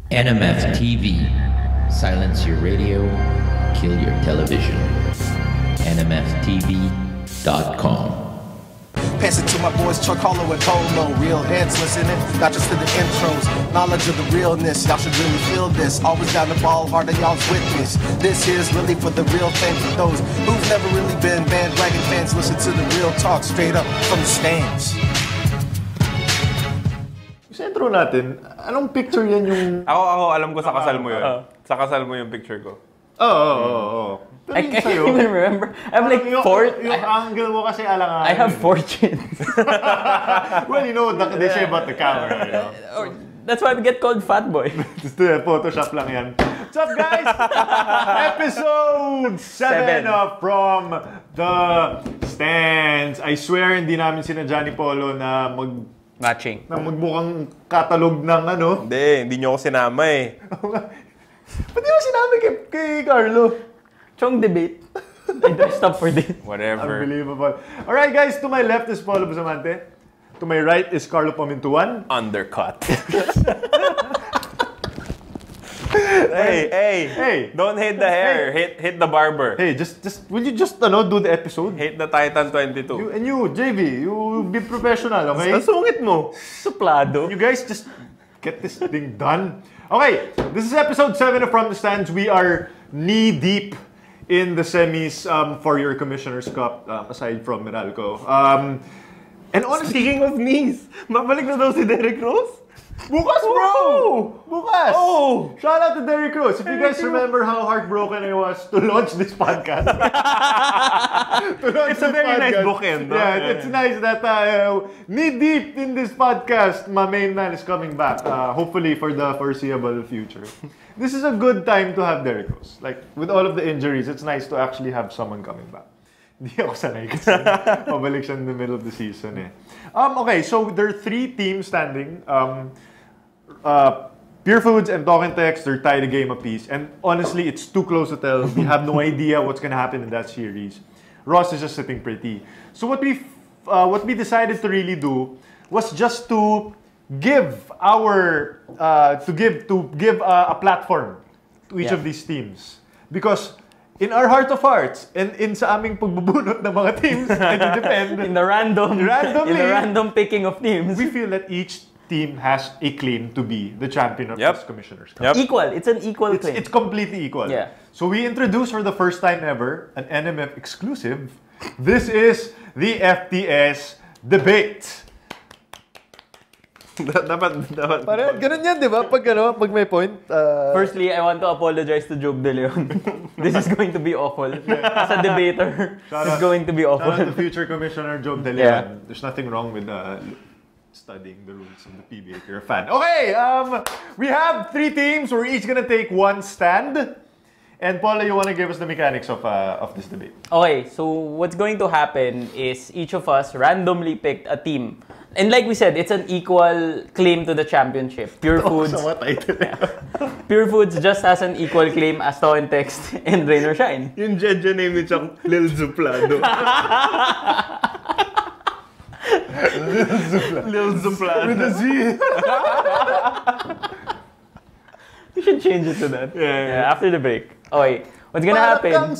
NMF TV. Silence your radio, kill your television. NMFTV.com. Pass it to my boys Chuck Hollow and Polo. Real heads listening, not just to the intros. Knowledge of the realness, y'all should really feel this. Always down the ball, hard and y'all's witness. This here's really for the real thing. For those who've never really been bandwagon fans, listen to the real talk straight up from the stands. Sa intro natin, anong picture yan yung... Ako alam ko sa kasal mo yun. Sa kasal mo yung picture ko. Oo. I can't even remember. I'm like four. Yung angle mo kasi alangan. I have 4 chins. Well, you know, they say about the camera, you know. That's why we get called fat boy. Just Photoshop lang yan. What's up, guys? Episode 7 From the Stands. I swear, hindi namin sinadya ni Polo na Matching. na magmukhang catalog ng ano. Hindi nyo ako sinama eh. Ba't di mo sinabi kay Carlo? Chong debate. I dressed up for this. Whatever. Unbelievable. Alright guys, to my left is Paulo Bustamante. To my right is Carlo Pamintuan. Undercut. Hey! Don't hit the hair. Hit the barber. Hey, will you just do the episode? Hit the Titan 22. You, JV, you be professional, okay? Ang sungit mo. Suplado. You guys just get this thing done. Okay, this is episode 7 of From the Stands. We are knee-deep in the semis for your Commissioner's Cup, aside from Meralco. And honestly, Speaking of knees, mabalik na daw si Derek Rose? bukas, bro! Bukas! Oh! Shout out to Derrick Rose. If you guys remember how heartbroken I was to launch this podcast. It's a very nice bookend. No? Yeah, it's nice that knee-deep in this podcast, my main man is coming back. Hopefully for the foreseeable future. This is a good time to have Derrick Rose. Like, with all of the injuries, it's nice to actually have someone coming back. Hindi ako sanay kasi pabalik siya in the middle of the season eh. Okay, so there are 3 teams standing. Purefoods and Talking Text, they're tied a game apiece. And honestly, it's too close to tell. We have no idea what's going to happen in that series. Ross is just sitting pretty. So what we decided to really do was just to give a platform to each of these teams. Because in our heart of hearts, and in sa aming pagbubunot ng mga teams, and it depend. In the random picking of teams. We feel that each team has a claim to be the champion of this Commissioner's Cup. Equal. It's an equal claim. It's completely equal. Yeah. So we introduced for the first time ever an NMF exclusive. This is the FTS debate. dapat. Parang ganun yan, di ba? Pag may point. Firstly, I want to apologize to Job De Leon. This is going to be awful. As a debater, this is going to be awful. Shout out to future Commissioner Job De Leon. Yeah. There's nothing wrong with studying the rules of the PBA if you're a fan. Okay, we have 3 teams. We're each gonna take 1 stand. And Paula, you want to give us the mechanics of this debate? Okay, so what's going to happen is each of us randomly picked a team. And like we said, it's an equal claim to the championship. Purefoods just has an equal claim as Talking Text and Rain or Shine. Yung Jeje name ni Chuck, Lil Zuplado. Lil Zuplado. With a Z. We should change it to that. Yeah, after the break. Okay, what's gonna happen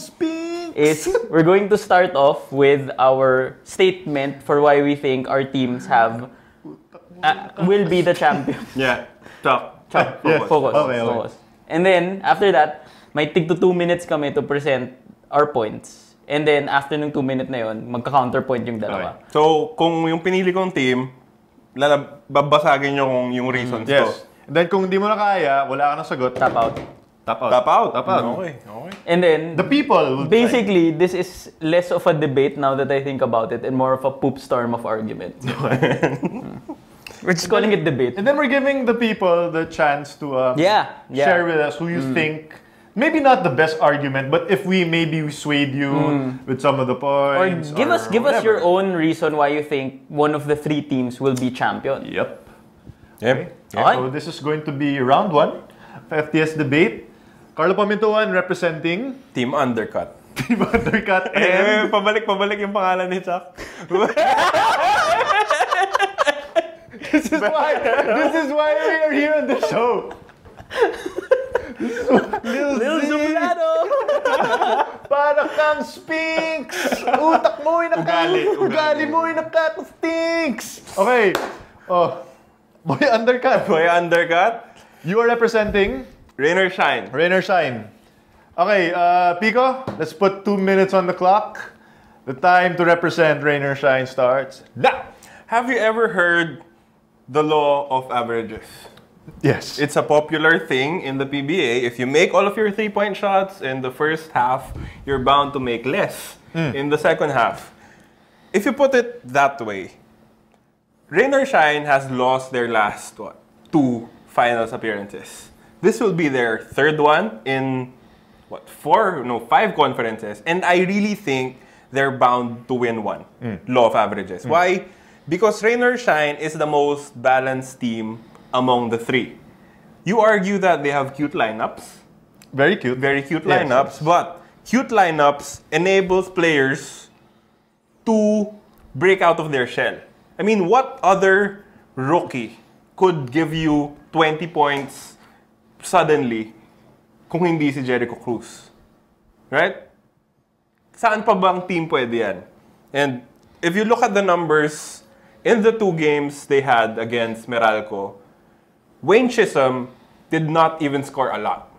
is we're going to start off with our statement for why we think our teams will be the champions. Yeah. Chuck. Focus. Okay. Focus. And then, after that, may tig to 2 minutes kami to present our points. And then, after ng 2 minutes na yun, magka-counterpoint yung dalawa. Okay. So, kung yung pinili kong team, babasagin nyo yung reasons ko. Yes. And then, kung hindi mo na kaya, wala ka na sagot. Tap out. Tap out. Tap out. Okay. And then, The people will basically, this is less of a debate now that I think about it and more of a poop storm of arguments. We're just calling it debate. And then we're giving the people the chance to share with us who you think, maybe not the best argument, but if we maybe swayed you with some of the points. Or give us your own reason why you think one of the 3 teams will be champion. Yep. Yep. Okay. So this is going to be round 1 of FTS debate. Carlo Pamintuan representing Team Undercut. Team Undercut and... Pabalik yung pangalan ni Chuck. This is why we are here on the show. Lil Zumlado! Para kang Sphinx! Utak mo ay ugali mo ay nakaka-stinks! Okay. Oh. Boy Undercut. Boy Undercut. You are representing Rain or Shine. Rain or Shine. Okay, Pico, let's put 2 minutes on the clock. The time to represent Rain or Shine starts now. Have you ever heard the law of averages? Yes. It's a popular thing in the PBA. If you make all of your 3-point shots in the first half, you're bound to make less in the second half. If you put it that way, Rain or Shine has lost their last 2 finals appearances. This will be their third one in 5 conferences, and I really think they're bound to win one. Law of averages. Why? Because Rain or Shine is the most balanced team among the 3. You argue that they have cute lineups. Very cute. Very cute lineups, but cute lineups enables players to break out of their shell. I mean, what other rookie could give you 20 points suddenly kung hindi si Jericho Cruz? Right? Saan pa bang team pwede yan? And if you look at the numbers in the 2 games they had against Meralco, Wayne Chisholm did not even score a lot.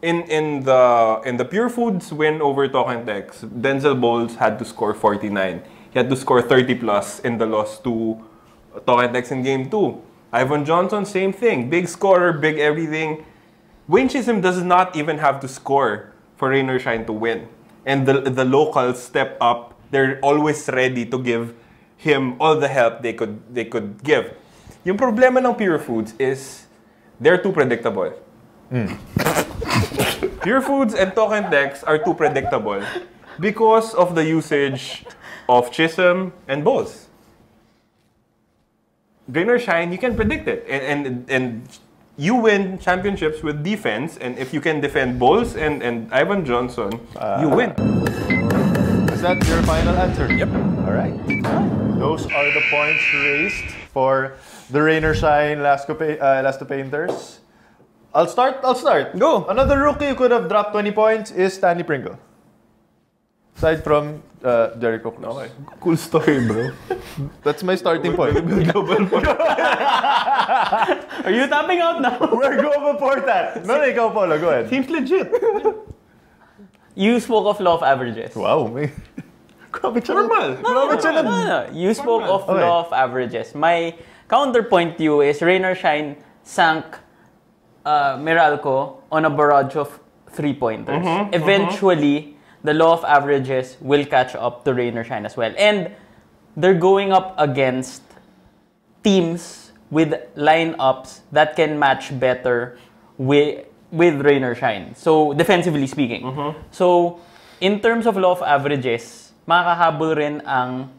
In the Purefoods win over Tokentex, Denzel Bowles had to score 49. He had to score 30 plus in the loss to Tokentex in game 2. Ivan Johnson, same thing. Big scorer, big everything. Wayne Chisholm does not even have to score for Rain or Shine to win. And the locals step up. They're always ready to give him all the help they could give. Yung problema ng Purefoods is they're too predictable. Purefoods and Tokentex are too predictable because of the usage of Chisholm and Bowles. Rain or Shine, you can predict it. And you win championships with defense, and if you can defend Bowles and Ivan Johnson, you win. Is that your final answer? Yep. All right. Those are the points raised for the Rain or Shine Last Painters. I'll start. Go. Another rookie who could have dropped 20 points is Stanley Pringle. Aside from Jericho Cruz. Okay. Cool story, bro. That's my starting point. Are you tapping out now? Where go before that? No, ikaw, Polo. Go ahead. Seems legit. You spoke of law of averages. Wow, may... Normal. No. You spoke of law of averages. My counterpoint to you is Rain or Shine sank Meralco on a barrage of 3-pointers. Eventually, the law of averages will catch up to Rain or Shine as well. And they're going up against teams with lineups that can match better with Rain or Shine. So, defensively speaking. So, in terms of law of averages, makakahabol rin ang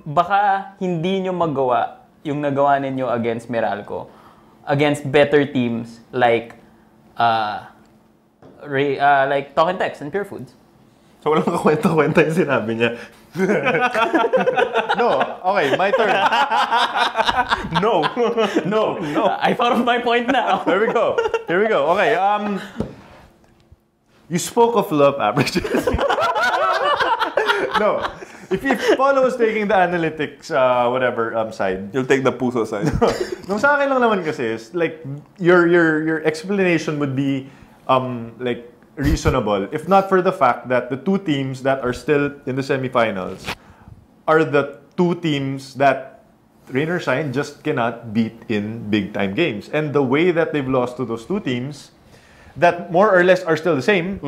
baka hindi nyo magawa yung nagawa ninyo against Meralco against better teams like Tokentex and Purefoods. So, walang kakwenta-kwenta yung sinabi niya. No. Okay, my turn. No. I thought of my point now. Here we go. Okay, you spoke of love averages. No. If Paulo was taking the analytics, side. You'll take the puso side. Nung sa akin lang naman kasi is, like, your explanation would be, reasonable, if not for the fact that the 2 teams that are still in the semifinals are the 2 teams that Rain or Shine just cannot beat in big-time games. And the way that they've lost to those 2 teams, that more or less are still the same,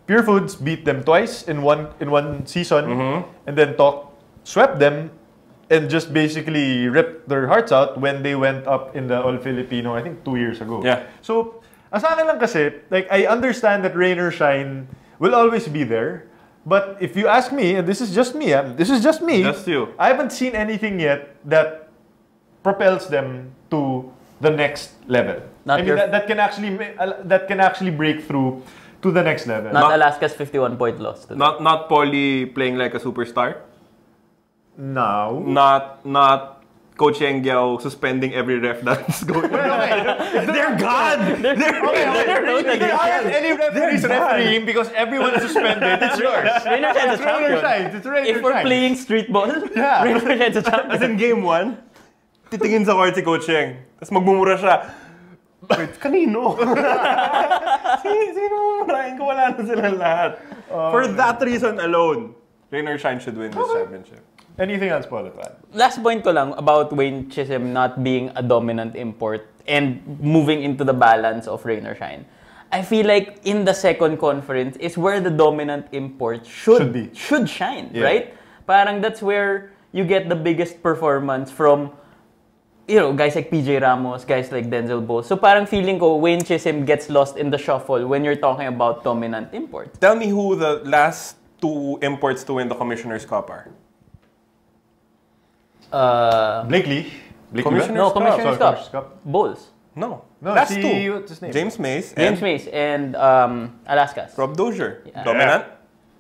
Purefoods beat them twice in one season, and then swept them and just basically ripped their hearts out when they went up in the All-Filipino, I think 2 years ago. Yeah. So, sa akin lang kasi, like, I understand that Rain or Shine will always be there. But if you ask me, and this is just me, Just you. I haven't seen anything yet that propels them to the next level. That can actually break through to the next level. Not Alaska's 51-point loss. Not Paulie playing like a superstar. No. Not Coach Yengyao suspending every ref that's going on. They're gone! If you hire any referees refereeing because everyone is suspended, it's yours. Rainer Shine's a champion. It's Rainer If we're Shine. playing street ball, Rainer Shine's a champion. As in game 1, titingin sa court si Coach Yeng. Tapos magmumura siya. Wait, kanino? Sino mumurahin ko? Wala na silang lahat. For that reason alone, Rainer Shine should win this championship. Anything else, Paul? Last point ko lang about Wayne Chisholm not being a dominant import and moving into the balance of Rainer Shine. I feel like in the second conference is where the dominant import should shine, right? Parang that's where you get the biggest performance from, you know, guys like PJ Ramos, guys like Denzel Bowles. So parang feeling ko Wayne Chisholm gets lost in the shuffle when you're talking about dominant imports. Tell me who the last 2 imports to win the Commissioner's Cup are. Blakely. Commissioner's Cup. Bowles. No. Last Last 2. What's his name? James Mace and Alaska's. Rob Dozier. Dominant?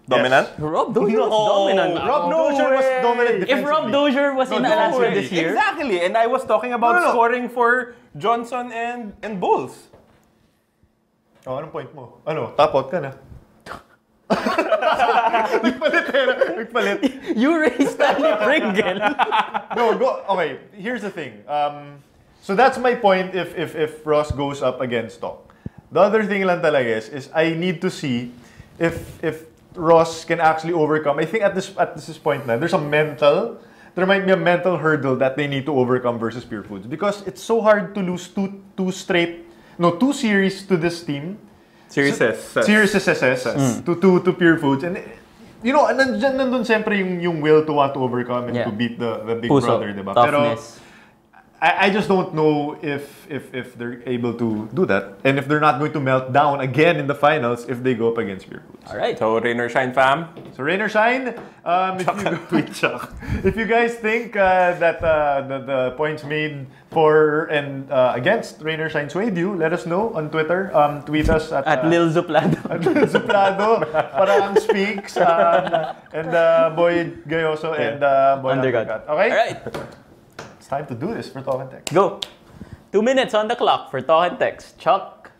Dominant? Rob Dozier was dominant. Rob Dozier was dominant defensively. If Rob Dozier was in Alaska this year... Exactly. And I was talking about scoring for Johnson and Bowles. Oh, anong point mo? Ano? Top out ka na. Nagpalit. You raised Stanley Pringle. No, go. Okay, here's the thing. So that's my point if Ross goes up against Tok. The other thing lang talaga is I need to see if Ross can actually overcome. I think at this point na, there might be a mental hurdle that they need to overcome versus Purefoods because it's so hard to lose two series to this team. Series SS to Purefoods, and you know, nandun siyempre yung will to want to overcome and to beat the big brother, diba? Toughness. Pero I just don't know if they're able to do that, and if they're not going to melt down again in the finals if they go up against Purefoods. All right. So Rainer Shine fam. So Rainer Shine, if you guys think that the points made for and against Rainer Shine swayed you, let us know on Twitter. Tweet us at Lil Zuplado. At Lil Zuplado, Parang Speaks, and Boy Gayoso and Boy Undercut. Okay? All right. It's time to do this for Talk and Text. Go. 2 minutes on the clock for Talk and Text. Chuck.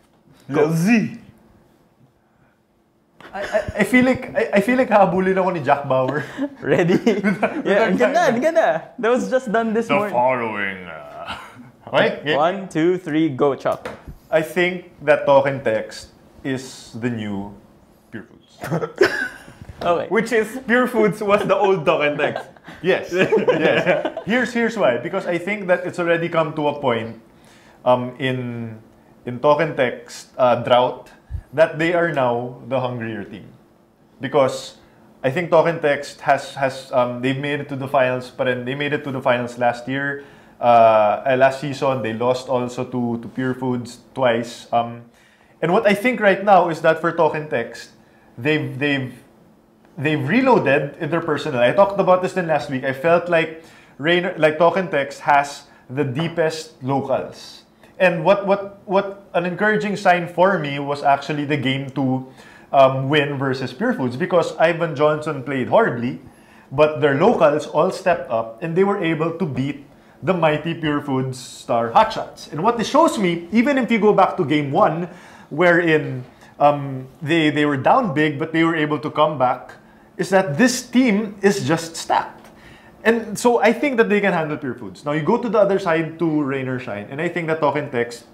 Go. Z. I feel like habulin ako ni Jack Bauer. Ready? Yeah, ganda. That was just done this morning. Following. Okay? 1, 2, 3, go, Chuck. I think that Talk and Text is the new Purefoods. Okay. Which is Purefoods was the old Talk and Text. Yes. Here's why. Because I think that it's already come to a point in Talk and Text drought that they are now the hungrier team. Because I think Talk and Text has they've made it to the finals, but they made it to the finals last year. Last season they lost also to Purefoods twice. And what I think right now is that for Talk and Text, they've reloaded in their personnel. I talked about this then last week. I felt like Talk and Text has the deepest locals. And what an encouraging sign for me was actually the game 2 win versus Purefoods, because Ivan Johnson played horribly, but their locals all stepped up and they were able to beat the mighty Purefoods star hotshots. And what this shows me, even if you go back to game 1, wherein they were down big but they were able to come back, is that this team is just stacked. And so I think that they can handle Purefoods. Now you go to the other side to Rainer Shine, and I think that Talk and Text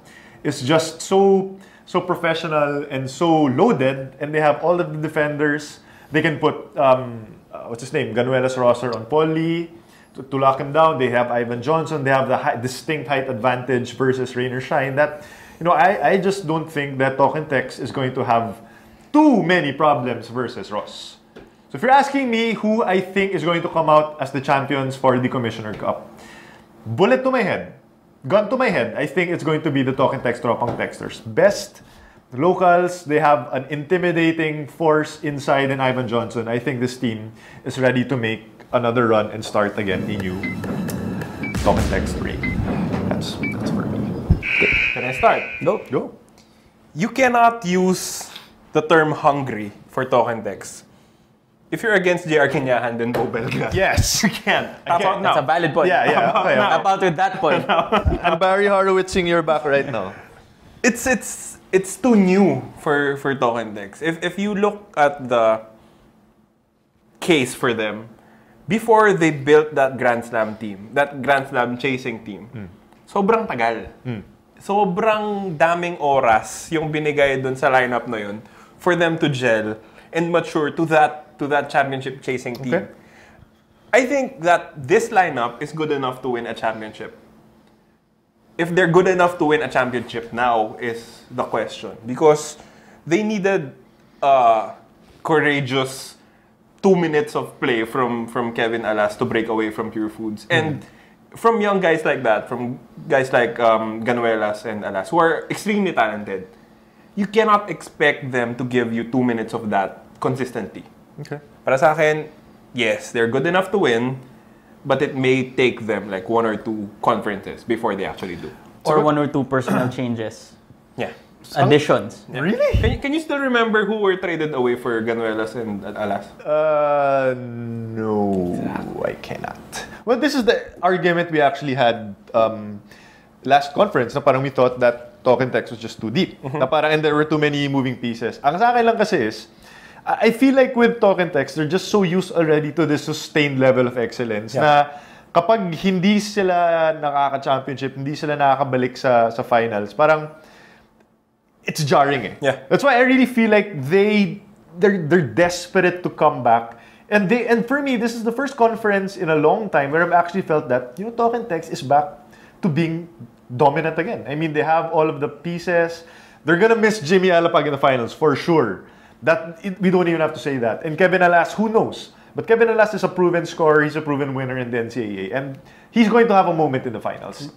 is just so professional and so loaded, and they have all of the defenders. They can put what's his name, Ganuelas Rosser on Paul Lee to lock him down. They have Ivan Johnson. They have the distinct height advantage versus Rainer Shine. That, you know, I just don't think that Talk and Text is going to have too many problems versus Ross. So if you're asking me who I think is going to come out as the champions for the Commissioner Cup, bullet to my head, gun to my head, I think it's going to be the Talk and Text Tropang Texters. Best locals, they have an intimidating force inside in Ivan Johnson. I think this team is ready to make another run and start again a new Talk and Text reign. That's for me. Okay. Can I start? Go. You cannot use the term hungry for Talk and Text if you're against JR Kenyahan, then go Belga. Yes. You can't. Tap out now. That's a valid point. Yeah. Okay. Tap out with that point. I'm Barry Horowitzing your back right now. It's too new for Token Dex. If you look at the case for them, before they built that Grand Slam team, that Grand Slam chasing team, sobrang tagal. Sobrang daming oras yung binigay dun sa lineup na yun for them to gel and mature to that championship chasing team. Okay. I think that this lineup is good enough to win a championship. If they're good enough to win a championship now is the question. Because they needed courageous 2 minutes of play from Kevin Alas to break away from Purefoods. And from young guys like that, from guys like Ganuelas and Alas, who are extremely talented, you cannot expect them to give you 2 minutes of that consistently. Okay. Para sa akin, yes, they're good enough to win, but it may take them like 1 or 2 conferences before they actually do. Or 1 or 2 personal changes. Yeah. Additions. Yeah. Really? Can you still remember who were traded away for Ganuelas and Alas? No, I cannot. Well, this is the argument we actually had last conference na parang we thought that Token Text was just too deep. Na parang, and there were too many moving pieces. Ang sa akin lang kasi is, I feel like with Token Text, they're just so used already to this sustained level of excellence na kapag hindi sila nakaka-championship, hindi sila nakakabalik sa finals, parang it's jarring eh. Yeah. That's why I really feel like they're desperate to come back. And for me, this is the first conference in a long time where I've actually felt that, Token Text is back to being dominant again. I mean, they have all of the pieces. They're gonna miss Jimmy Alapag in the finals, for sure. We don't even have to say that. And Kevin Alas, who knows? But Kevin Alas is a proven scorer. He's a proven winner in the NCAA. And he's going to have a moment in the finals.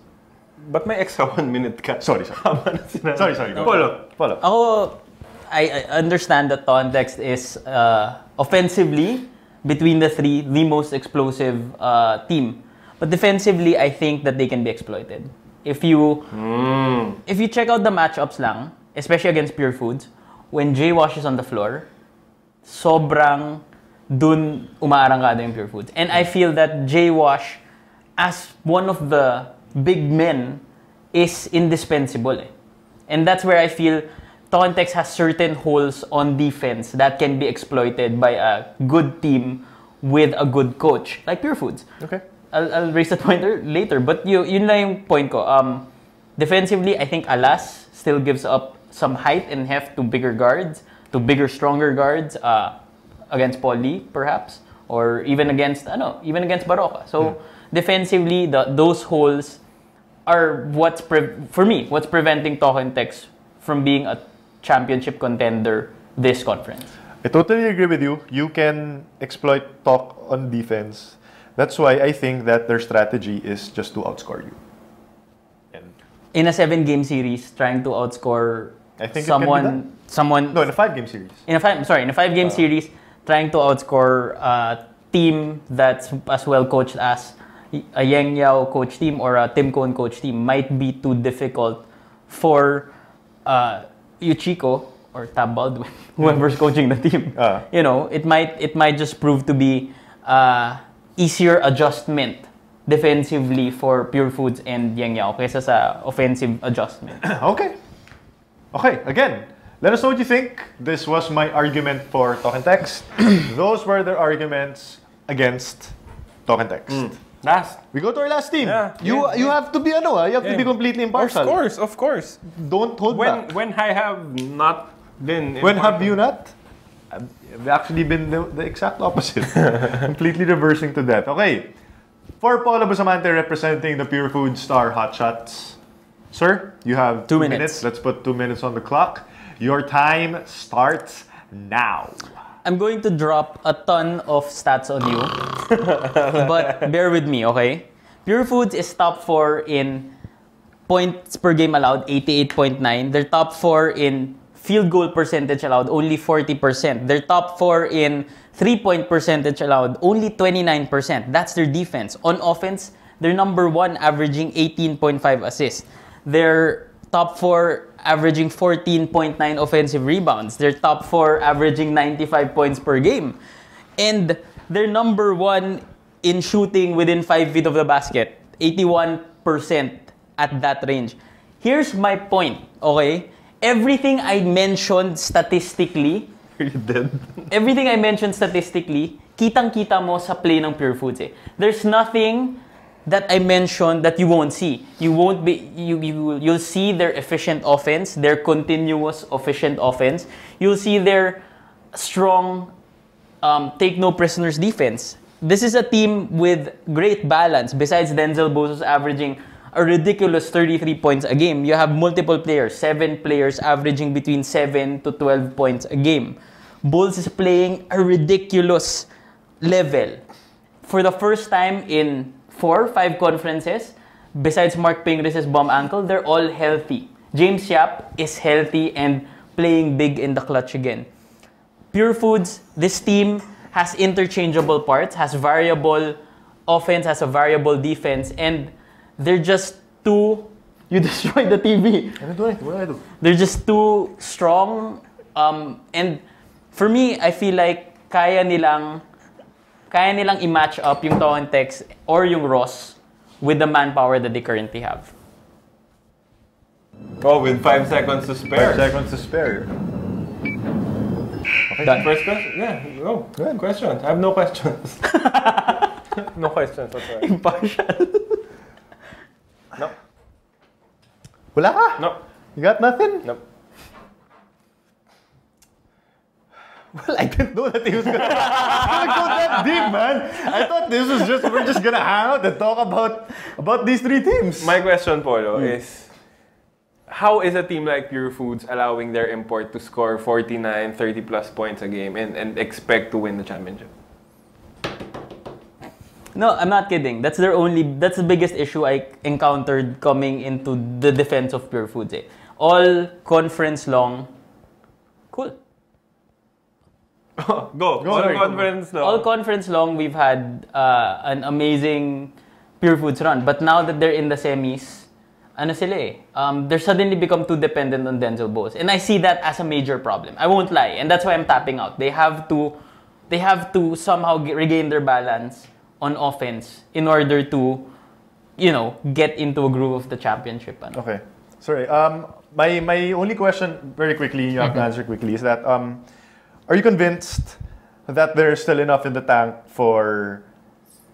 But may extra 1 minute ka. Sorry. Sorry. Follow. Ako, I understand that Tontext is offensively, between the three, the most explosive team. But defensively, I think that they can be exploited. If you check out the matchups lang, especially against Purefoods, when Jay Wash is on the floor, sobrang dun umaarangkada yung Purefoods. And I feel that Jay Wash, as one of the big men, is indispensable. And that's where I feel Tontex has certain holes on defense that can be exploited by a good team with a good coach, like Purefoods. Okay. I'll raise that point later, but yun lang yung point ko. Defensively, I think Alas still gives up some height and heft to bigger guards, to bigger, stronger guards against Paul Lee, perhaps, or even against Baroka. So defensively, those holes are what's preventing Token Text from being a championship contender this conference. I totally agree with you. You can exploit Talk on defense. That's why I think that their strategy is just to outscore you. In a 7-game series, trying to outscore I think someone. No, in a 5-game series. In a 5-game series, trying to outscore a team that's as well coached as a Yang Yao coach team or a Tim Cohn coach team might be too difficult for Yuchiko or Tab Baldwin, whoever's coaching the team. It might just prove to be easier adjustment defensively for Purefoods and Yang Yao kaysa sa offensive adjustment. Okay, again, let us know what you think. This was my argument for Token Text. Those were their arguments against Token Text. Last. We go to our last team. Yeah. You have to be to be completely impartial. Of course. Don't hold back. When I have not been When have you not? I've actually been the exact opposite. Completely reversing to that. Okay. For Paulo Bustamante representing the Purefoods Star Hotshots. Sir, you have 2 minutes. Let's put 2 minutes on the clock. Your time starts now. I'm going to drop a ton of stats on you, but bear with me, okay? Purefoods is top 4 in points per game allowed, 88.9. They're top 4 in field goal percentage allowed, only 40%. They're top 4 in 3-point percentage allowed, only 29%. That's their defense. On offense, they're number 1, averaging 18.5 assists. They're top 4, averaging 14.9 offensive rebounds. They're top 4, averaging 95 points per game. And they're number 1 in shooting within 5 feet of the basket. 81% at that range. Here's my point, okay? Everything I mentioned statistically, everything I mentioned statistically, kitang-kita mo sa play ng Purefoods eh. There's nothing that I mentioned that you won't see. You'll see their efficient offense, their continuous efficient offense. You'll see their strong take no prisoners defense. This is a team with great balance. Besides Denzel Bosa's averaging a ridiculous 33 points a game, you have multiple players, 7 players averaging between 7 to 12 points a game. Bulls is playing a ridiculous level. For the first time in 4 or 5 conferences, besides Mark Pingris's bum ankle, they're all healthy. James Yap is healthy and playing big in the clutch again. Purefoods, this team has interchangeable parts, has variable offense, has a variable defense, and they're just too... You destroyed the TV. What do I do? They're just too strong. And for me, I feel like kaya nilang i-match up yung Tontex or yung Ross with the manpower that they currently have. Oh, with 5 seconds to spare. 5 seconds to spare. Okay. That first question? Yeah, go. Good. Questions. I have no questions. No questions whatsoever. Impartial. No. Wala ka? No. You got nothing? No. Well, I didn't know that he was gonna go that deep, man. I thought this was we're just gonna hang out and talk about these 3 teams. My question, Polo, is how is a team like Purefoods allowing their import to score 49, 30 plus points a game and expect to win the championship? No, I'm not kidding. That's the biggest issue I encountered coming into the defense of Purefoods. Eh. All conference long. Cool. Go. All conference long, we've had an amazing Purefoods run. But now that they're in the semis, ano sila eh, they're suddenly become too dependent on Denzel Bose. And I see that as a major problem. I won't lie. And that's why I'm tapping out. They have to somehow regain their balance on offense in order to, get into a groove of the championship. Ano? Okay. Sorry. My only question, very quickly, you have to answer quickly, is that are you convinced that there's still enough in the tank for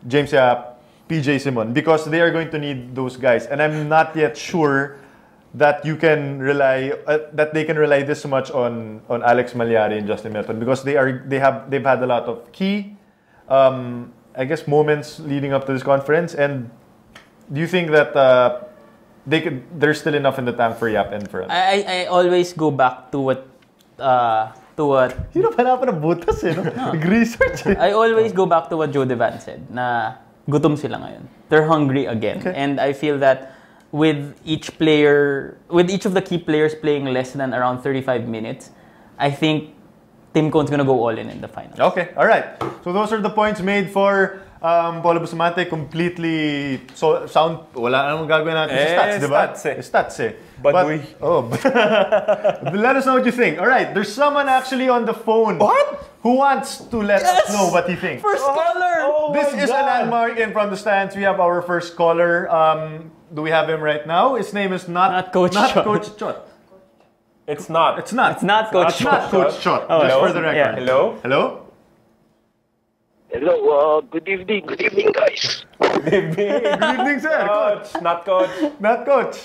James Yap, PJ Simon? Because they are going to need those guys, and I'm not yet sure that you can rely that they can rely this much on Alex Malyari and Justin Merton, because they've had a lot of key I guess moments leading up to this conference. And do you think that there's still enough in the tank for Yap and for I always go back to what you know, pa na butas eh, no? Research eh. I always go back to what Joe Devan said, na gutom sila ngayon. They're hungry again. Okay. And I feel that with each of the key players playing less than around 35 minutes, I think Tim Cone's gonna go all in the finals. Okay, all right. So those are the points made for Polo Bustamante. Completely sound. Wala namang gagawin natin sa stats, di ba? Stats eh. But let us know what you think. All right, there's someone actually on the phone. What? Who wants to let us know what he thinks? First caller! This is a landmark in from the stands. We have our first caller. Do we have him right now? His name is not Coach Chot. It's not. It's not Coach Chot. Coach Chot. Oh, just for the record. Yeah. Hello? Hello? Hello, good evening. Good evening, guys. Good evening. Good evening, sir. Coach. Not Coach. Not Coach.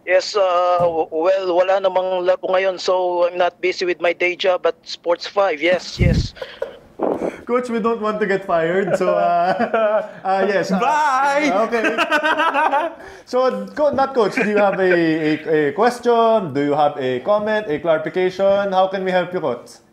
Yes, well, wala namang laro ngayon, so I'm not busy with my day job at Sports 5. Yes. Coach, we don't want to get fired, so yes. Bye! Okay. So, not Coach, do you have a question? Do you have a comment, a clarification? How can we help you, Coach?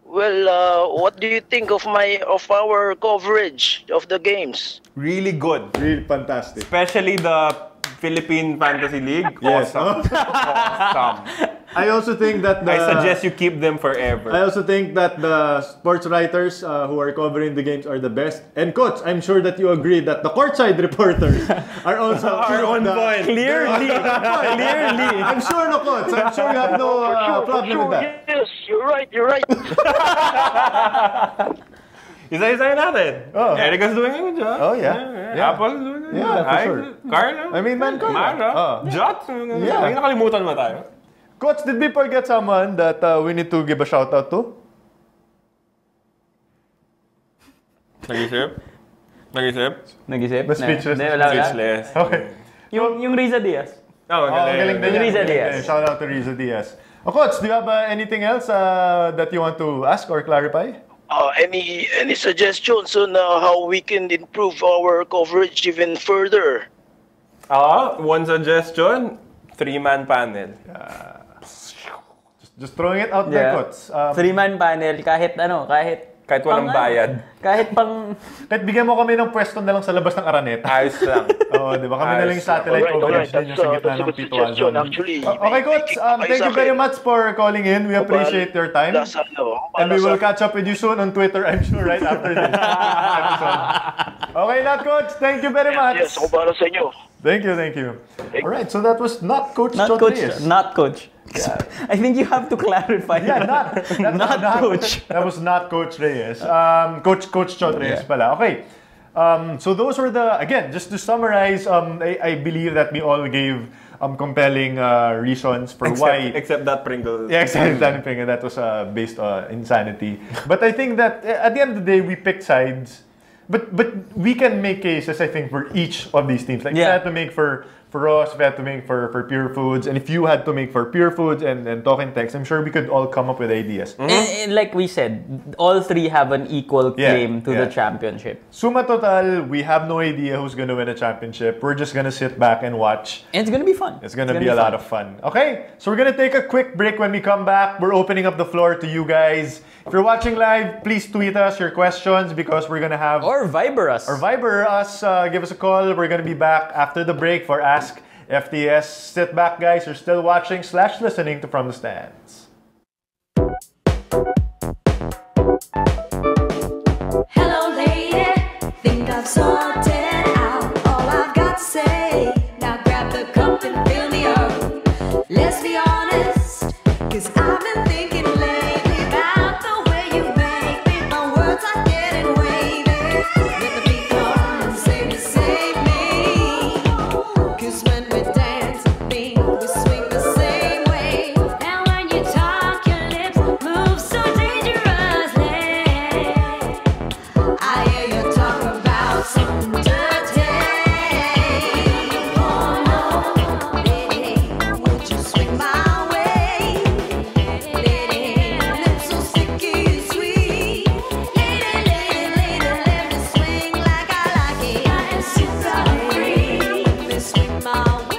Well, what do you think of our coverage of the games? Really good. Really fantastic. Especially the Philippine Fantasy League. Yes. Awesome. Awesome. I also think that I suggest you keep them forever. I also think that the sports writers who are covering the games are the best. And Coach, I'm sure that you agree that the courtside reporters are also on point. Clearly. I'm sure, no, Coach. I'm sure you have no problem with that. Yes, you're right. Isa-isahin natin. Oh. Erica's doing a good job. Oh, yeah. Yeah. Apple's doing a good Yeah, job. for sure. Carl. I mean, man, Carl. Mara. Oh. Jot. Yeah. May nakalimutan ba tayo? Coach, did we forget someone that we need to give a shout out to? Nag-isip? Nag-isip? Speechless. Wala. Speechless. Okay. Yung Riza Diaz. Oh, Galing din yan. Riza Galing Diaz. din. Shout out to Riza Diaz. Coach, do you have anything else that you want to ask or clarify? Any suggestions on how we can improve our coverage even further? One suggestion, 3-man panel. Just throwing it out there, Coach. 3-man panel, kahit walang bayad. Kahit bigyan mo kami ng pwesto na lang sa labas ng Araneta. Ayos lang. Oo, di ba? Kami na lang yung satellite coverage din yung sa gitna ng Pituan Zone. Okay, Coach. Thank you very much for calling in. We appreciate your time. And we will catch up with you soon on Twitter, I'm sure, right after this episode. Okay, not Coach. Thank you very much. Yes, ako para sa inyo. Thank you. All right, so that was not Coach Chot-Reyes. Not Coach. Yeah. I think you have to clarify. Yeah, not Coach. That was not Coach Reyes. Coach Chot-Reyes pala. Okay. So those were again, just to summarize, I believe that we all gave compelling reasons for why. Except that Pringle. Yeah, except that Pringle. That was based on insanity. But I think that at the end of the day, we picked sides. But we can make cases, I think, for each of these teams. Like, we had to make for us, we had to make for Purefoods, and if you had to make for Purefoods and Talking Text, I'm sure we could all come up with ideas. And like we said, all three have an equal claim to the championship. Suma total, we have no idea who's going to win a championship. We're just going to sit back and watch. And it's going to be fun. It's going to be a lot of fun. Okay, so we're going to take a quick break. When we come back, we're opening up the floor to you guys. If you're watching live, please tweet us your questions because we're going to have... Or Viber us. Give us a call. We're going to be back after the break for Ask FTS. Sit back, guys. You're still watching / listening to From the Stands. Hello, lady. Think I've sorted out all I've got to say. Now grab the cup and fill me up. Let's be honest, 'cause I've been thinking lately about the way you make me. My words are getting wavy. Let the beat come and save me. 'Cause when we dance, we swing the same way. And when you talk, your lips move so dangerously. I hear you talk about something dirty. Oh no, lady, would you swing my way? Lady, lips so sticky sweet. Lady, let me swing like I like it. I am super free. Let me swing my way.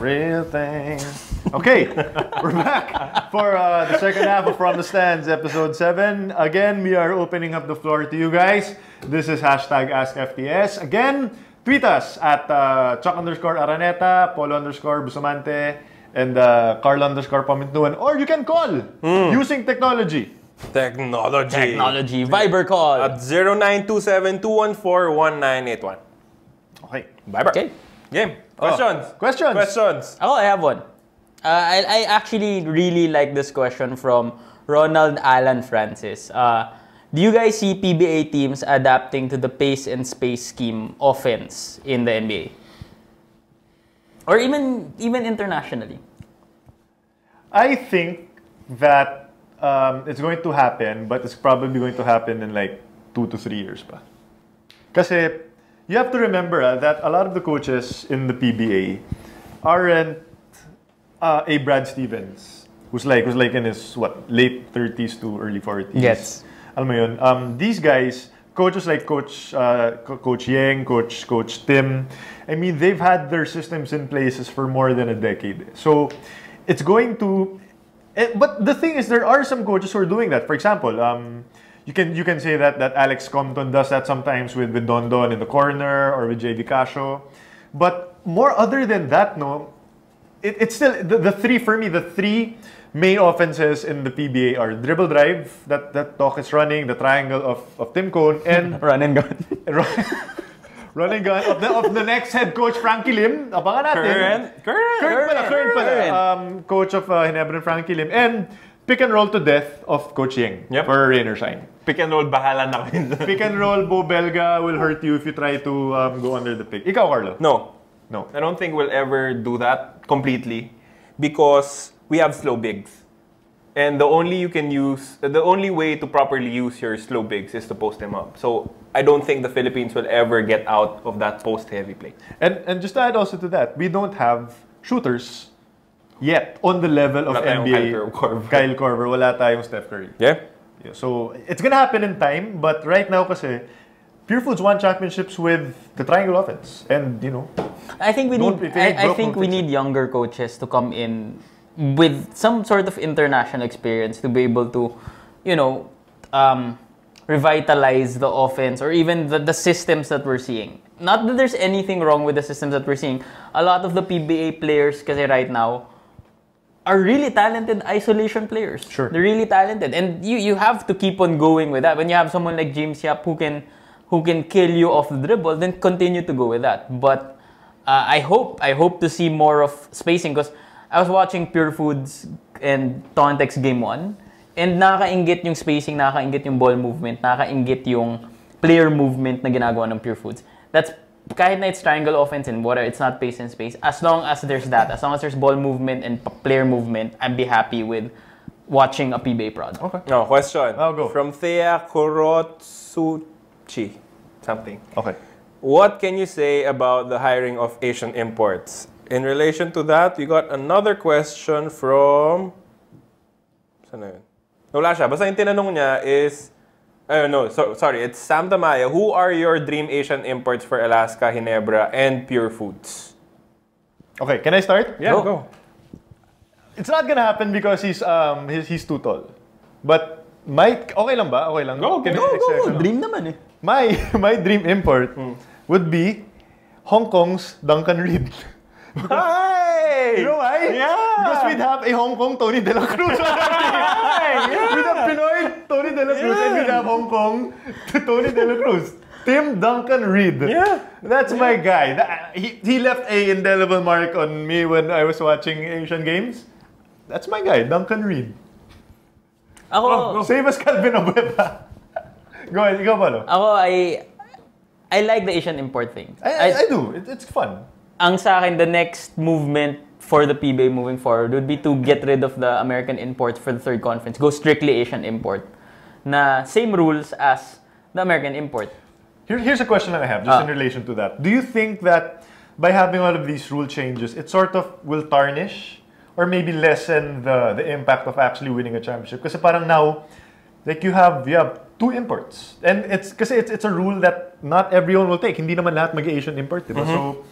Real thing. Okay, we're back for the second half of From the Stands, episode 7. Again, we are opening up the floor to you guys. This is #AskFTS. Again, tweet us at Chuck_Araneta, Polo_Bustamante, and Carl_Pamintuan. Or you can call using technology. Technology. Viber call. At 0927-214-1981. Okay. Viber. Okay. Game. Questions. Oh, I have one. I actually really like this question from Ronald Alan Francis. Do you guys see PBA teams adapting to the pace and space scheme offense in the NBA? Or even internationally? I think that it's going to happen, but it's probably going to happen in like 2 to 3 years pa. Kasi you have to remember that a lot of the coaches in the PBA aren't a Brad Stevens, who's like in his late 30s to early 40s. Yes. Alam mo yun, these guys, coaches like Coach Yeng, Coach Tim, I mean, they've had their systems in places for more than a decade. So it's going to. But the thing is, there are some coaches who are doing that. For example, you can say that Alex Compton does that sometimes with Don in the corner or with JD Casio. But more other than that, no, it's still the three for me. The three main offenses in the PBA are dribble drive that Tok is running, the triangle of Tim Cone, and Run and gun. run and gun of the next head coach Frankie Lim. Abangan natin. Current. Coach of Ginebra and Frankie Lim, and pick and roll to death of Coach Yeng for rain or shine. Pick and roll, bahala na kayo. Pick and roll, Bo Belga will hurt you if you try to go under the pick. Ikaw, Carlo? No. No. I don't think we'll ever do that completely because we have slow bigs. And the only way to properly use your slow bigs is to post them up. So I don't think the Philippines will ever get out of that post-heavy play. And just to add also to that, we don't have shooters yet on the level of NBA. Kyle Korver, wala tayong Steph Curry. Yeah. So it's gonna happen in time, but right now kasi Purefoods won championships with the triangle offense, and I think we need younger coaches to come in with some sort of international experience to be able to, revitalize the offense or even the systems that we're seeing. Not that there's anything wrong with the systems that we're seeing. A lot of the PBA players kasi right now are really talented isolation players. Sure. They're really talented. And you have to keep on going with that. When you have someone like James Yap who can kill you off the dribble, then continue to go with that. But I hope to see more of spacing because I was watching Purefoods and Tontex game 1 and nakakaingit yung spacing, nakakaingit yung ball movement, nakakaingit yung player movement na ginagawa ng Purefoods. That's kahit na it's triangle offense and whatever, it's not pace and space. As long as there's that, as long as there's ball movement and player movement, I'd be happy with watching a PBA product. Okay. No, question. I'll go. From Thea Korotsuchi. Something. Okay. What can you say about the hiring of Asian imports? In relation to that, we got another question from... Saan na yun? Wala siya. Basta yung tinanong niya is... sorry. It's Sam Tamaya. Who are your dream Asian imports for Alaska, Ginebra, and Purefoods? Okay, can I start? Yeah, go. It's not gonna happen because he's too tall. But okay lang ba? Okay lang. Go. Dream naman eh. My dream import would be Hong Kong's Duncan Reed. Hey! You know why? Yeah! Because we'd have a Hong Kong Tony De La Cruz on our team. We'd have Pinoy Tony De La Cruz and we'd have Hong Kong Tony De La Cruz. Tim Duncan Reed. Yeah. That's my guy. He left a indelible mark on me when I was watching Asian Games. That's my guy, Duncan Reed. Same as Calvin Abueva. Go ahead, go Palo. I like the Asian import thing. I do. It's fun. Ang sa akin, the next movement for the PBA moving forward would be to get rid of the American imports for the third conference. Go strictly Asian import. Na same rules as the American import. Here's a question that I have, just in relation to that. Do you think that by having all of these rule changes, it sort of will tarnish or maybe lessen the impact of actually winning a championship? Kasi parang now, like you have two imports. And it's a rule that not everyone will take. Hindi naman lahat mag-Asian import, diba? So,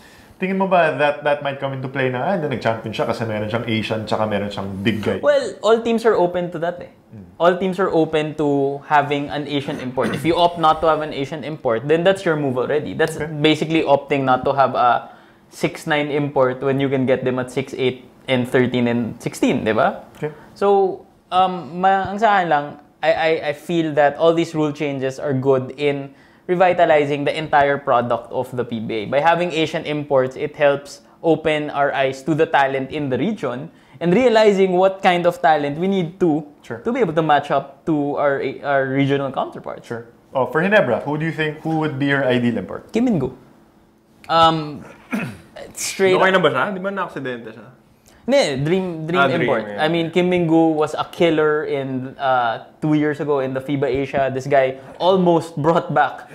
tingin mo ba that might come into play na nag-champion siya kasi meron siyang Asian tsaka meron siyang big guy? Well, all teams are open to that eh. All teams are open to having an Asian import. If you opt not to have an Asian import, then that's your move already. That's basically opting not to have a 6'9" import when you can get them at 6'8" and 13 and 16, di ba? Okay. So, ang sa akin lang, I feel that all these rule changes are good in revitalizing the entire product of the PBA. By having Asian imports, it helps open our eyes to the talent in the region and realizing what kind of talent we need to be able to match up to our regional counterparts. Sure. Oh, for Ginebra, who do you think would be your ideal import? Kim Min-gu. Straight Okay na ba siya? Di ba na-aksidente siya? Dream import. Yeah. I mean, Kim Min-gu was a killer in 2 years ago in the FIBA Asia. This guy almost brought back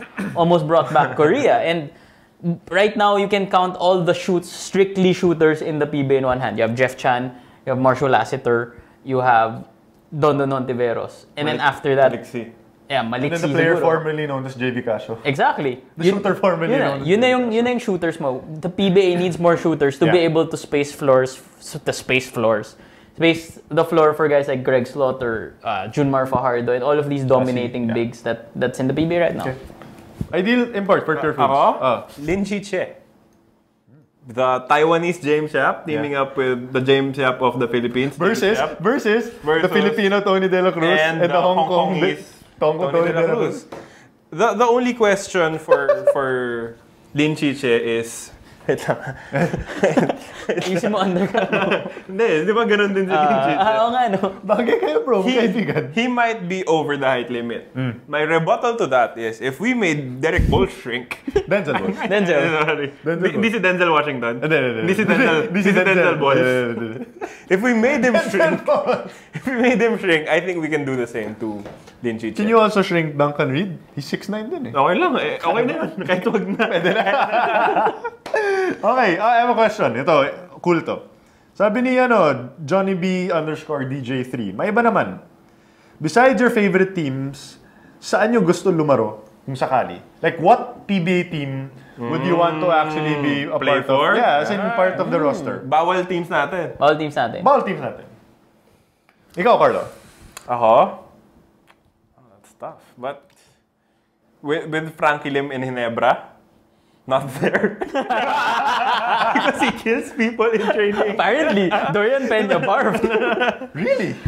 Korea. And right now, you can count all the strictly shooters in the PBA in one hand. You have Jeff Chan, you have Marshall Lassiter, you have Don Ontiveros, and then after that, Maliksi. Yeah, Maliksi. And then the player siguro. Formerly known as JV Casio. Exactly. The shooter formerly known as yun na yung shooters mo. The PBA needs more shooters to be able to space the floor for guys like Greg Slaughter, Junmar Fajardo, and all of these dominating bigs that's in the PBA right now. Okay. Ideal import for Purefoods. Ako? Lin Chiche. the Taiwanese James Yap teaming up with the James Yap of the Philippines. Versus the Filipino Tony De La Cruz and the Hong Kongese Tony De La Cruz. The only question for Lin Chiche is Easy mo underground. Hindi, di ba ganun din si Lin Chiche? Oo nga, no? Bagay kayo, bro. Kaibigan. He might be over the height limit. My rebuttal to that is, if we made Derek Bowles shrink... Denzel Bowles. Sorry. Hindi si Denzel Washington. Hindi si Denzel Bowles. If we made him shrink, I think we can do the same to Lin Chiche. Can you also shrink Duncan Reed? He's 6'9" din eh. Okay lang. Okay na yun. Kahit huwag na. Pwede na. Okay, I have a question. Ito, cool to. Sabi ni Johnny B _DJ3, may iba naman. Besides your favorite teams, saan nyo gusto lumaro kung sakali? Like, what PBA team would you want to actually be a Play part for? of? Yeah, as in part of the roster. Bawal teams natin. All teams natin. Bawal teams natin. Ikaw, Carlo. Ako? Oh, that's tough. But with Frankie Lim in Ginebra, not there. Because he kills people in training. Apparently, Dorian Peña barf. Really?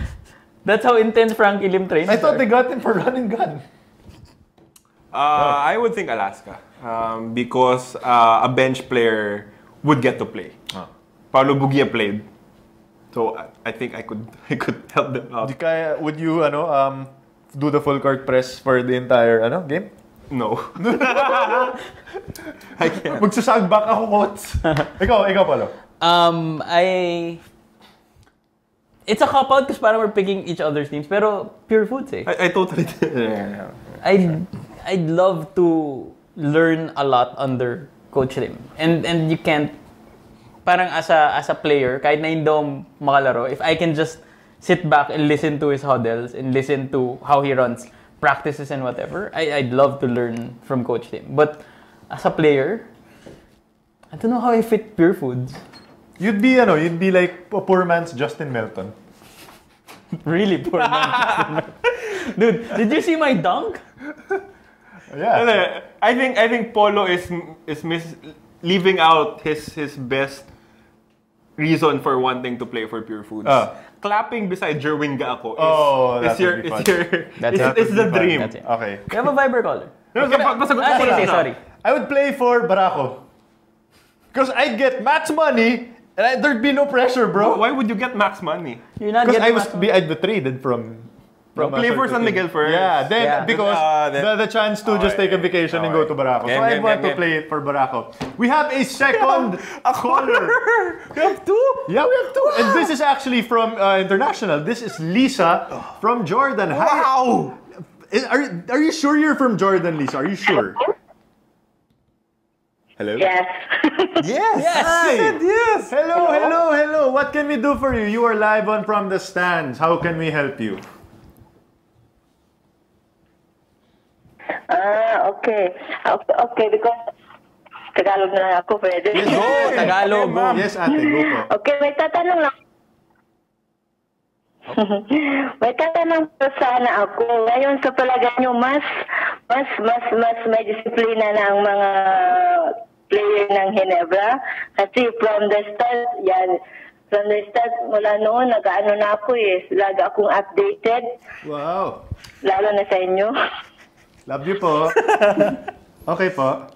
That's how intense Frankie Lim trains. I thought they got him for run and gun. I would think Alaska. Because a bench player would get to play. Paulo Bugia played. So I think I could help them out. Would you do the full court press for the entire game? No. I can't. Magsasagbak ako, Kots. ikaw, Paulo. It's a cop-out because parang we're picking each other's teams. Pero Purefoods eh. I totally I'd love to learn a lot under Coach Lim. And you can't, parang as a player, kahit na hindi ako makalaro, if I can just sit back and listen to his huddles and listen to how he runs practices and whatever, I'd love to learn from Coach Lim. But as a player, I don't know how I fit Purefoods. You'd be like a poor man's Justin Melton. Really poor man. Dude, did you see my dunk? Yeah. I think Polo is leaving out his best reason for wanting to play for Purefoods. Clapping beside Jerwin Gaako is the dream. That's it. Okay. You have a Viber caller. Sorry. I would play for Barako. Because I'd get max money and there'd be no pressure, bro. Why would you get max money? You're not Because getting I'd be traded from play for San Miguel first. Yeah, because the chance to just take a vacation and go to Barako. So I want to play for Barako. We have a second caller. We have two? Yeah, we have two. Wow. And this is actually from international. This is Lisa from Jordan. Wow! Are you sure you're from Jordan, Lisa? Are you sure? Hello? Yes. Yes. Hi. Yes. Hello. What can we do for you? You are live on From the Stands. How can we help you? Okay. Okay, because Tagalog na lang ako, pwede. Yes, go. Tagalog, go. Yes, ate, go po. Okay, may tatanong lang. May tatanong po sana ako. Ngayon sa palagay nyo, mas may disiplina na ang mga player ng Ginebra. Kasi from the start, mula noon, nag-ano na ako eh. Lagi akong updated. Wow. Lalo na sa inyo. Love you po. Okay po.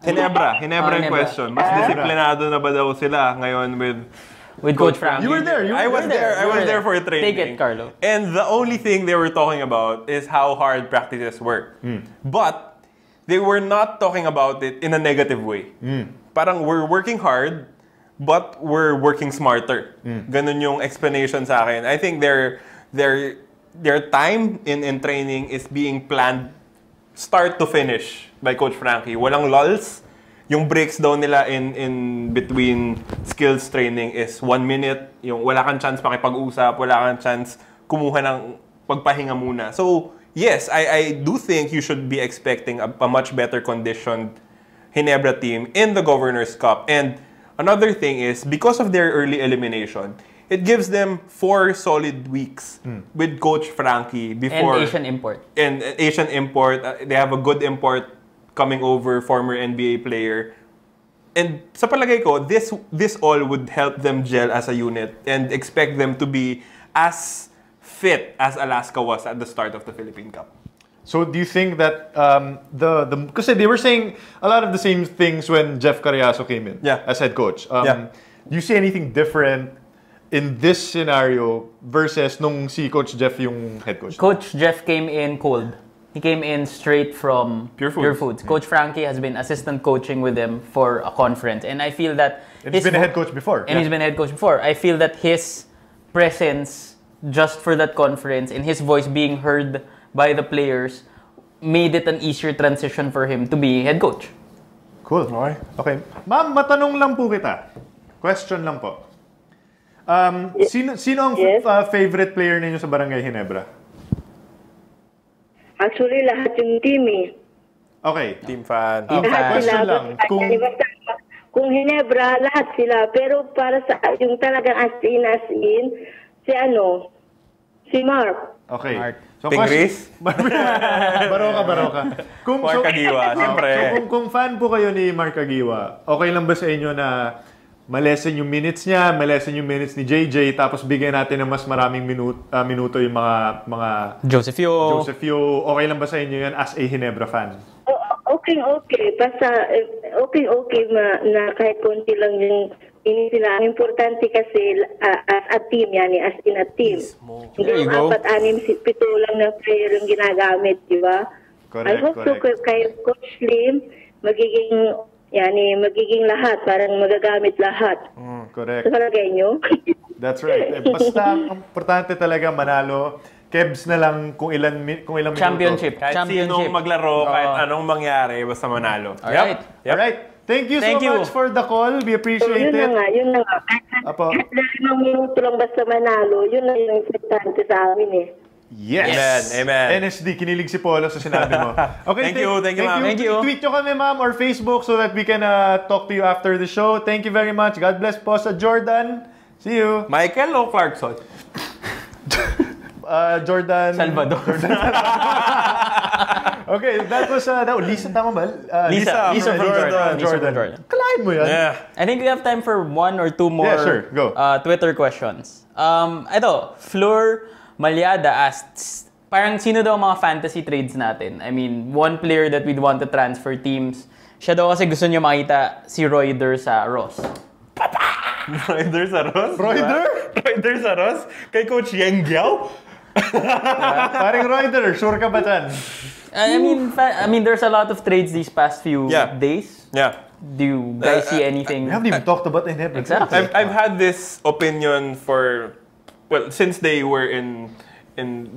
Ginebra yung question. Mas disiplinado na ba daw sila ngayon with Coach Frank? You were there. I was there for training. Take it, Carlo. And the only thing they were talking about is how hard practices work. But they were not talking about it in a negative way. Parang we're working hard, but we're working smarter. Ganun yung explanation sa akin. I think their time in training is being planned start to finish by Coach Frankie. Walang lulls. Yung breaks daw nila in between skills training is 1 minute. Yung wala kang chance makipag-usap, wala kang chance kumuha ng pagpahinga muna. So, yes, I do think you should be expecting a much better conditioned Ginebra team in the Governor's Cup. And another thing is, because of their early elimination, it gives them 4 solid weeks with Coach Frankie before... And Asian import. And Asian import. They have a good import coming over, former NBA player. And sa palagay ko, this all would help them gel as a unit and expect them to be as fit as Alaska was at the start of the Philippine Cup. So do you think that because they were saying a lot of the same things when Jeff Carriazo came in as head coach. Do you see anything different in this scenario versus nung si Coach Jeff yung head coach? Coach Jeff came in cold. He came in straight from Purefoods. Coach Frankie has been assistant coaching with him for a conference, and I feel that he's been a head coach before. And he's been a head coach before. I feel that his presence just for that conference and his voice being heard by the players made it an easier transition for him to be head coach. Cool. Okay. Ma'am, matanong lang po kita. Question lang po. Sino ang favorite player ninyo sa Barangay Ginebra? Actually, lahat yung team eh. Okay. Team fan. Question lang. Kung Ginebra, lahat sila. Pero para sa yung talagang as in, si Mark. Okay. Mark. So, Tigris? Baroka. Mark Agiwa, siyempre. Kung fan po kayo ni Mark Agiwa, okay lang ba sa inyo na malesen yung minutes niya, malesen yung minutes ni JJ, tapos bigyan natin ng mas maraming minuto yung mga Joseph Yo. Okay lang ba sa inyo yan as a Ginebra fan? Okay. Basta okay na kahit konti lang yung sila. Ang importante kasi as a team, as in a team. Hindi yung 4, 6, 7 lang na player yung ginagamit, di ba? I hope so kay Coach Slim, magiging lahat, parang magagamit lahat. Correct. Sa palagay nyo? That's right. Basta, ang importante talaga manalo. Kebs na lang kung ilang Championship. Kahit sinong maglaro, kahit anong mangyari, basta manalo. Alright. Alright. Thank you so much for the call. We appreciate it. Yun na nga. Kahit 5 minuto lang basta manalo, yun na yung importante sa amin eh. Yes! Amen. NSD, kinilig si Polo sa sinabi mo. Okay, Thank you, ma'am. Thank you. Tweet nyo kami, ma'am, or Facebook so that we can talk to you after the show. Thank you very much. God bless po sa Jordan. See you. Michael o Clarkson? Jordan. Salvador. Okay, that was Lisa, tama ba? Lisa from Jordan. Kalahin mo yan. Yeah. I think we have time for 1 or 2 more Go. Twitter questions. Ito, Fleur Malyada asked, parang sino daw mga fantasy trades natin? I mean, one player that we'd want to transfer teams. Siya daw kasi gusto niya makita si Royder sa Ross. Royder sa Ross? Royder sa Ross? Kay Coach Yang Giao? Parang Royder, sure ka ba dyan? I mean, there's a lot of trades these past few days. Yeah. Do you guys see anything? We haven't even talked about it. Exactly. I've had this opinion since they were in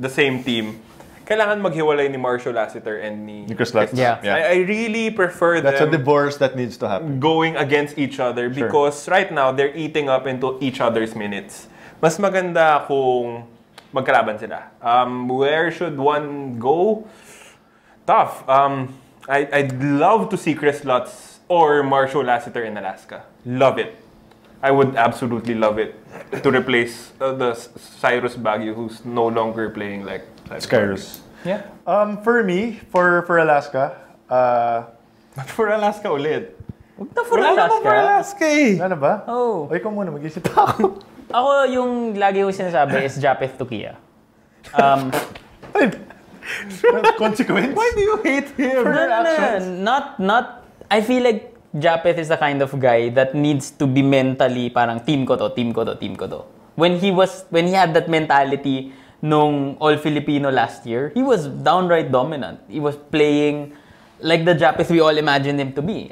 the same team. Kailangan maghiwalay ni Marshall Lassiter and ni Chris Lutz. Yeah. I really prefer That's them a divorce that needs to happen. going against each other because right now they're eating up into each other's minutes. Mas maganda kung magkalaban sila. Where should one go? Tough. I'd love to see Chris Lutz or Marshall Lassiter in Alaska. Love it. I would absolutely love it to replace the Cyrus Baguio who's no longer playing like Skyrus. Yeah. For me, for Alaska, for Alaska ulit. Huwag na for Alaska. Ano ba? Oh. O, ikaw muna, mag-isip ako. Ako, yung lagi yung sinasabi is Japeth Tukia. Consequence? Why do you hate him? Not. I feel like Japeth is the kind of guy that needs to be mentally parang team ko to. When he had that mentality nung All-Filipino last year, he was downright dominant. He was playing like the Japeth we all imagined him to be.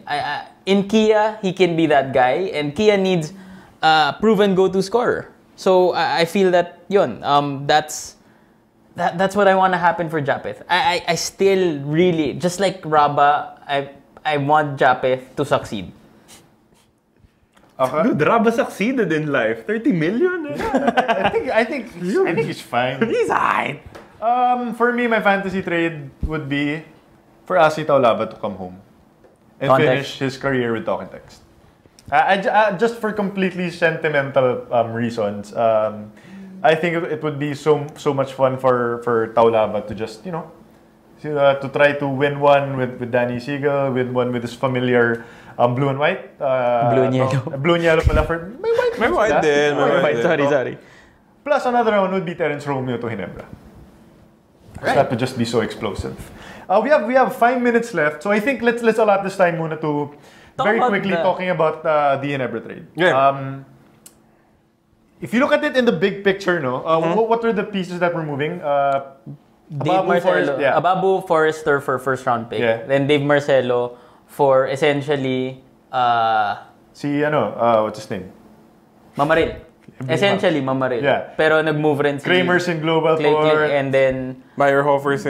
In Kia, he can be that guy, and Kia needs a proven go-to scorer. So I feel that that's what I want to happen for Japeth. I still really, just like Raba, I want Japeth to succeed. Okay. Dude, Raba succeeded in life. 30 million? I think he's fine. He's alright. For me, my fantasy trade would be for Asi Taulava to come home and finish his career with Talk and Text. Just for completely sentimental reasons, I think it would be so much fun for Taulava to just, to try to win one with Danny Siegel, win one with his familiar blue and white. Blue and yellow. Blue and yellow pala for... May white din. May white din. Sorry. Plus another one would be Terence Romeo to Ginebra. So that would just be so explosive. We have 5 minutes left, so I think let's allot this time muna to very quickly talking about the Ginebra trade. Yeah. If you look at it in the big picture, what are the pieces that we're moving? Dave Marcelo, Ababu Forrester for first round pick. Yeah. Then Dave Marcelo for essentially what's his name? Mamaril. Essentially Mamaril. Yeah. Pero nag-move rin si Kramers in Global Port. And then Meyerhoffers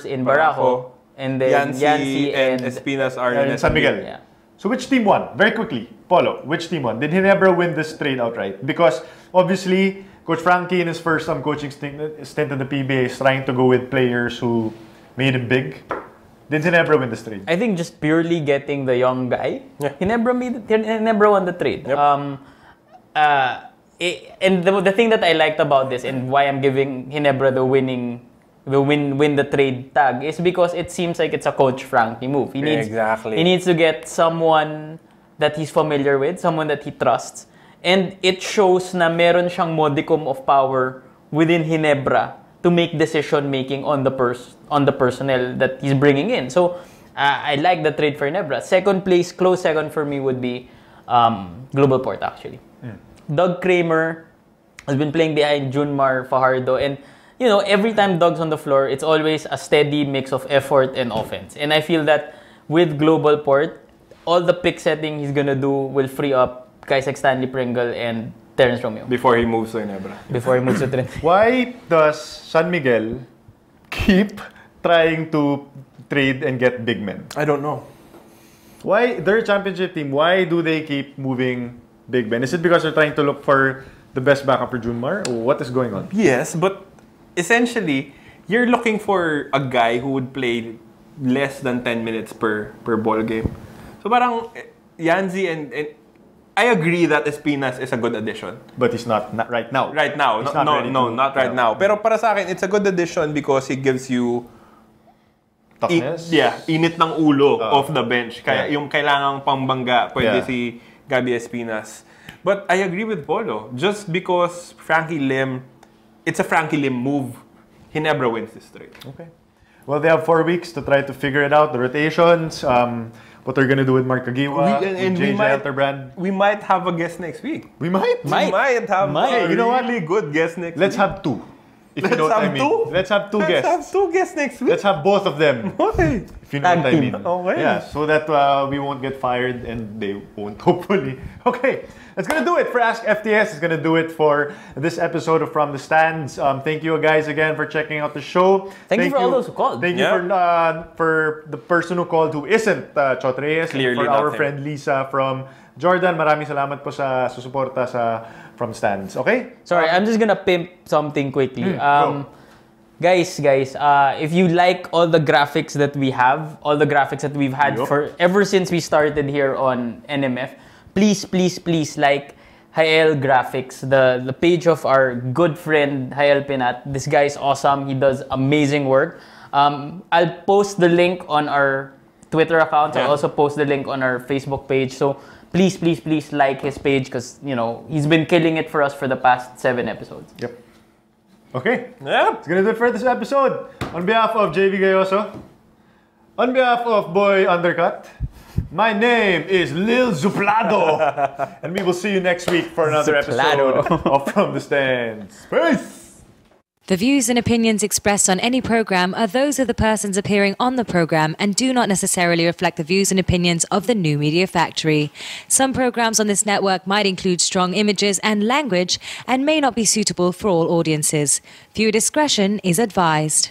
in Barako. And then Yancy and Espinas are in San Miguel. Yeah. So which team won? Very quickly, Polo, which team won? Did Ginebra win this trade outright? Because obviously, Coach Frankie in his first coaching stint in the PBA is trying to go with players who made him big. Did Ginebra win this trade? I think just purely getting the young guy, Ginebra won the trade. Yep. And the thing that I liked about this and why I'm giving Ginebra the win the trade tag is because it seems like it's a Coach Frankie move. He needs to get someone that he's familiar with, someone that he trusts. And it shows na meron siyang modicum of power within Ginebra to make decision making on the personnel that he's bringing in. So I like the trade for Ginebra. Second place, close second for me would be Global Port actually. Doug Kramer has been playing behind Junmar Fajardo, and every time Doug's on the floor, it's always a steady mix of effort and offense. And I feel that with Global Port, all the pick setting he's gonna do will free up guys like Stanley Pringle and Terence Romeo. Before he moves to Ginebra. Why does San Miguel keep trying to trade and get big men? I don't know. Why, they're a championship team, why do they keep moving big men? Is it because they're trying to look for the best backup for Junmar? Or what is going on? Yes, but essentially, you're looking for a guy who would play less than 10 minutes per ball game. So parang Yanzi and I agree that Espinas is a good addition. But he's not right now. Right now. Not right now. Pero para sa akin, it's a good addition because he gives you toughness. Init ng ulo off the bench. Kaya yung kailangang pambangga, pwede si Gabi Espinas. But I agree with Polo. Just because it's a Frankie Lim move, Ginebra wins this trade. Okay. Well, they have 4 weeks to try to figure it out, the rotations, what they're going to do with Mark Agiwa, with JJ Elterbrand. We might have a guest next week. We might? Might have a really good guest next week. Let's have 2. If you know what I mean. Let's have 2 guests. Let's have 2 guests next week. Let's have both of them. Okay. If you know what I mean. Okay. Yeah, so that we won't get fired and they won't, hopefully. Okay, that's going to do it for Ask FTS. It's going to do it for this episode of From the Stands. Thank you guys again for checking out the show. Thank you for all those who called. Thank you for the person who called who isn't Chot Reyes. Clearly for our him. friend Lisa from Jordan. Maraming salamat po sa susuporta sa From Stands. Okay? Sorry, I'm just gonna pimp something quickly. Guys, if you like all the graphics that we have, all the graphics that we've had for ever since we started here on NMF, please like Hael Graphics, the page of our good friend Hael Pinat. This guy is awesome. He does amazing work. I'll post the link on our Twitter account. I'll also post the link on our Facebook page. So please like his page because he's been killing it for us for the past 7 episodes. Yep. Okay. Yeah. It's gonna do it for this episode. On behalf of JV Gayoso, on behalf of Boy Undercut, my name is Lil Zuplado. And we will see you next week for another episode of From the Stands. Peace! The views and opinions expressed on any program are those of the persons appearing on the program and do not necessarily reflect the views and opinions of the New Media Factory. Some programs on this network might include strong images and language and may not be suitable for all audiences. Viewer discretion is advised.